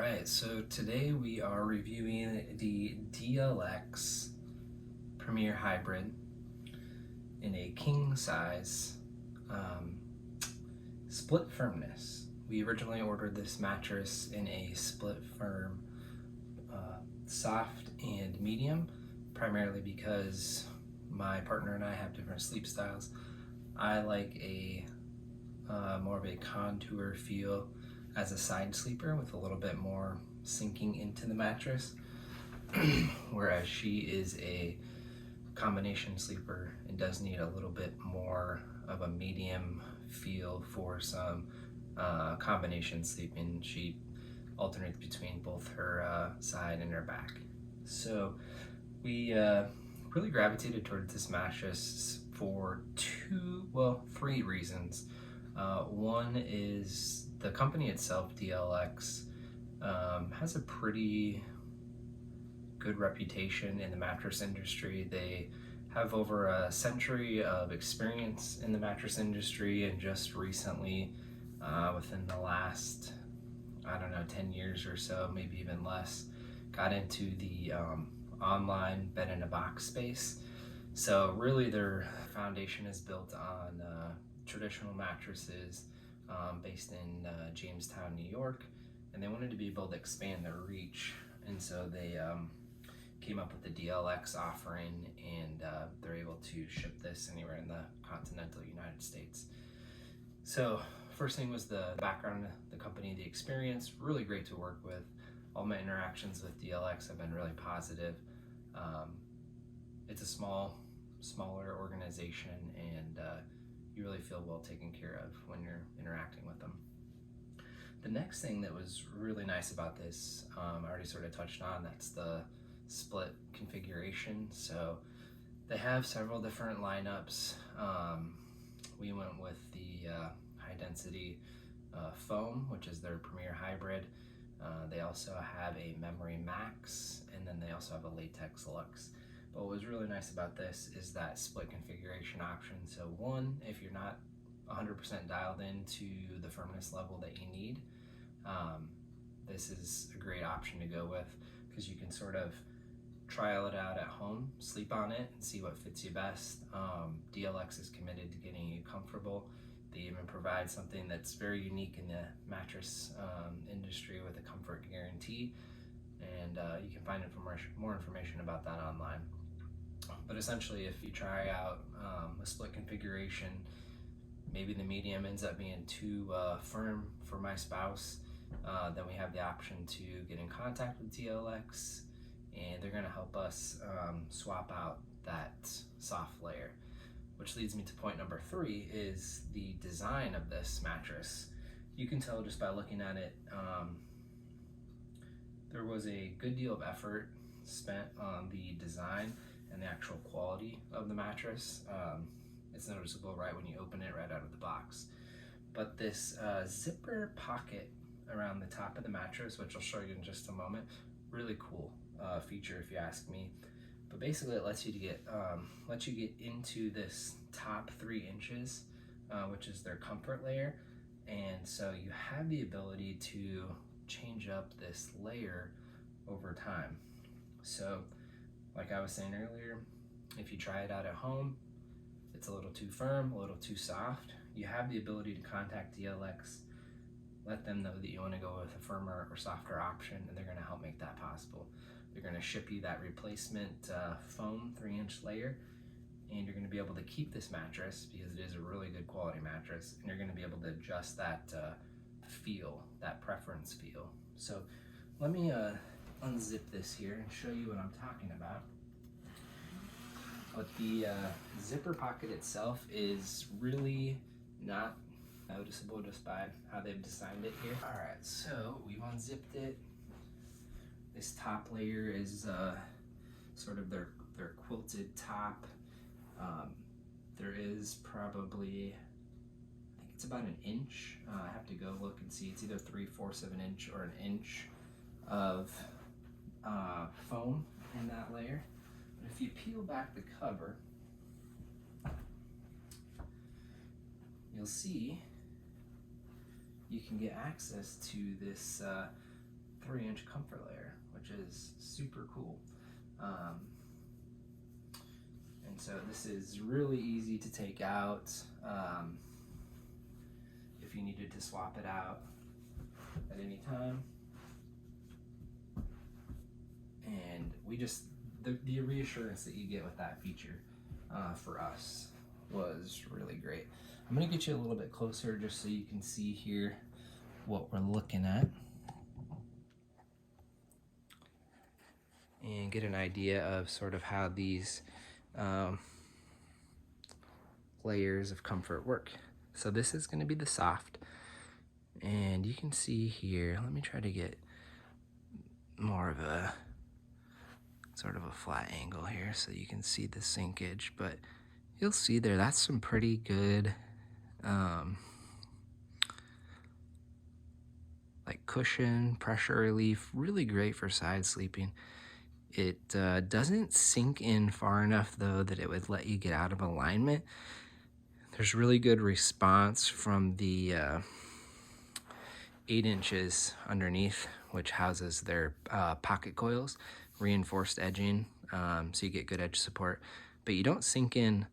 Alright, so today we are reviewing the DLX Premier Hybrid in a king size split firmness. We originally ordered this mattress in a split firm soft and medium, primarily because my partner and I have different sleep styles. I like a more of a contour feel as a side sleeper with a little bit more sinking into the mattress, whereas she is a combination sleeper and does need a little bit more of a medium feel for some combination sleeping. She alternates between both her side and her back. So we really gravitated towards this mattress for three reasons. One is the company itself, DLX, has a pretty good reputation in the mattress industry. They have over a century of experience in the mattress industry, and just recently, within the last, 10 years or so, maybe even less, got into the online bed-in-a-box space. So really their foundation is built on traditional mattresses based in Jamestown, New York, and they wanted to be able to expand their reach, and so they came up with the DLX offering, and they're able to ship this anywhere in the continental United States. So first thing was the background of the company, the experience, really great to work with. All my interactions with DLX have been really positive. It's a smaller organization, and you really feel well taken care of when you're interacting with them. The next thing that was really nice about this, I already sort of touched on, that's the split configuration. So they have several different lineups. We went with the high density foam, which is their Premier Hybrid. They also have a MemoryMax, and then they also have a LatexLux. But what was really nice about this is that split configuration option. So one, if you're not 100% dialed into the firmness level that you need, this is a great option to go with, because you can sort of trial it out at home, sleep on it, and see what fits you best. DLX is committed to getting you comfortable. They even provide something that's very unique in the mattress industry with a comfort guarantee, and you can find more information about that online. But essentially, if you try out a split configuration, maybe the medium ends up being too firm for my spouse, then we have the option to get in contact with DLX, and they're going to help us swap out that soft layer. Which leads me to point number 3, is the design of this mattress. You can tell just by looking at it, there was a good deal of effort spent on the design and the actual quality of the mattress. It's noticeable right when you open it right out of the box. But this zipper pocket around the top of the mattress, which I'll show you in just a moment, really cool feature if you ask me. But basically it lets you get into this top 3 inches, which is their comfort layer, and so you have the ability to change up this layer over time. So like I was saying earlier, if you try it out at home, it's a little too firm, a little too soft, you have the ability to contact DLX, let them know that you want to go with a firmer or softer option, and they're going to help make that possible. They're going to ship you that replacement foam 3-inch layer, and you're going to be able to keep this mattress because it is a really good quality mattress, and you're going to be able to adjust that feel, that preference feel. So let me unzip this here and show you what I'm talking about. But the zipper pocket itself is really not noticeable just by how they've designed it here. Alright, so we've unzipped it. This top layer is sort of their quilted top. There is probably, I think it's about an inch. I have to go look and see. It's either 3/4 of an inch or an inch of foam in that layer. But if you peel back the cover, you'll see you can get access to this 3 2-inch comfort layer, which is super cool. And so this is really easy to take out if you needed to swap it out at any time. And we just, the reassurance that you get with that feature for us was really great. I'm gonna get you a little bit closer just so you can see here what we're looking at and get an idea of sort of how these layers of comfort work. So this is going to be the soft, and you can see here, let me try to get more of a sort of a flat angle here so you can see the sinkage, but you'll see there, that's some pretty good like cushion, pressure relief, really great for side sleeping. It doesn't sink in far enough though that it would let you get out of alignment. There's really good response from the 8 inches underneath, which houses their pocket coils, reinforced edging, so you get good edge support, but you don't sink in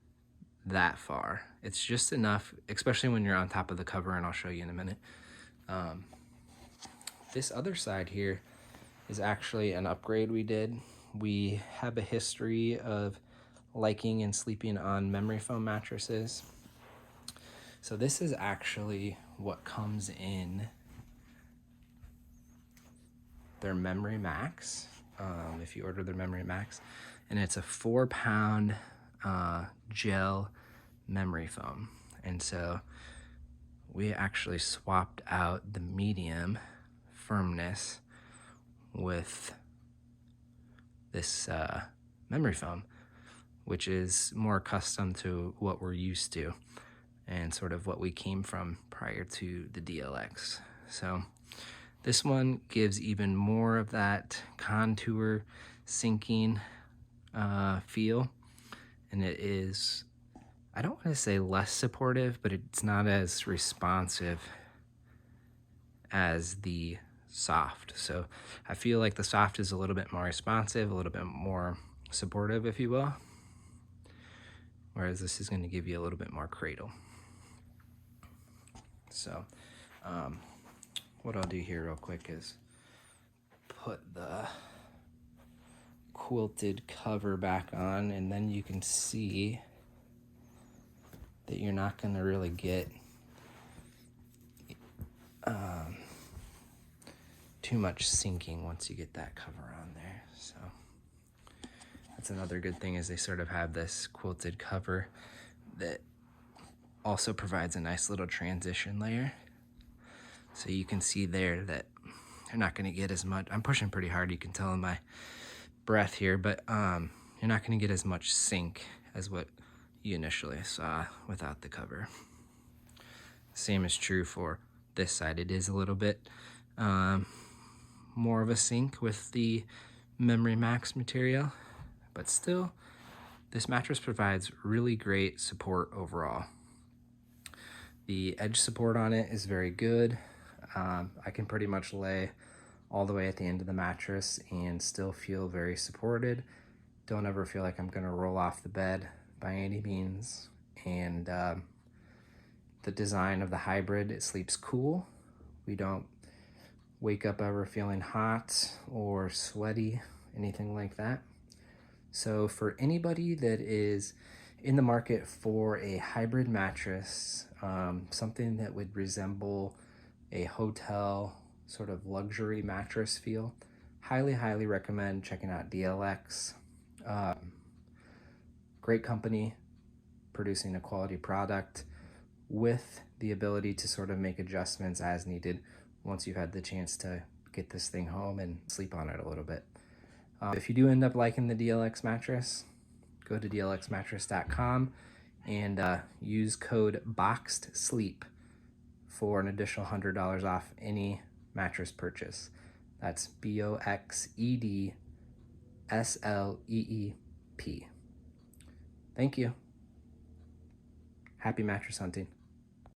that far. It's just enough, especially when you're on top of the cover, and I'll show you in a minute. This other side here is actually an upgrade we did. We have a history of liking and sleeping on memory foam mattresses. So this is actually what comes in their MemoryMax, if you order their MemoryMax, and it's a 4-pound gel memory foam. And so we actually swapped out the medium firmness with this memory foam, which is more accustomed to what we're used to and sort of what we came from prior to the DLX. So this one gives even more of that contour sinking feel, and it is, I don't want to say less supportive, but it's not as responsive as the soft. So I feel like the soft is a little bit more responsive, a little bit more supportive, if you will, whereas this is going to give you a little bit more cradle. So what I'll do here real quick is put the quilted cover back on, and then you can see that you're not going to really get too much sinking once you get that cover on there. So that's another good thing, is they sort of have this quilted cover that also provides a nice little transition layer. So you can see there that you're not going to get as much, I'm pushing pretty hard, you can tell in my breath here, but you're not going to get as much sink as what you initially saw without the cover. Same is true for this side. It is a little bit more of a sink with the MemoryMax material, but still this mattress provides really great support overall. The edge support on it is very good. I can pretty much lay all the way at the end of the mattress and still feel very supported. Don't ever feel like I'm gonna roll off the bed by any means. And the design of the hybrid, it sleeps cool. We don't wake up ever feeling hot or sweaty, anything like that. So for anybody that is in the market for a hybrid mattress, something that would resemble a hotel sort of luxury mattress feel, highly recommend checking out DLX. Great company, producing a quality product with the ability to sort of make adjustments as needed once you've had the chance to get this thing home and sleep on it a little bit. If you do end up liking the DLX mattress, go to dlxmattress.com and use code BOXEDSLEEP for an additional $100 off any mattress purchase. That's BOXEDSLEEP. Thank you. Happy mattress hunting.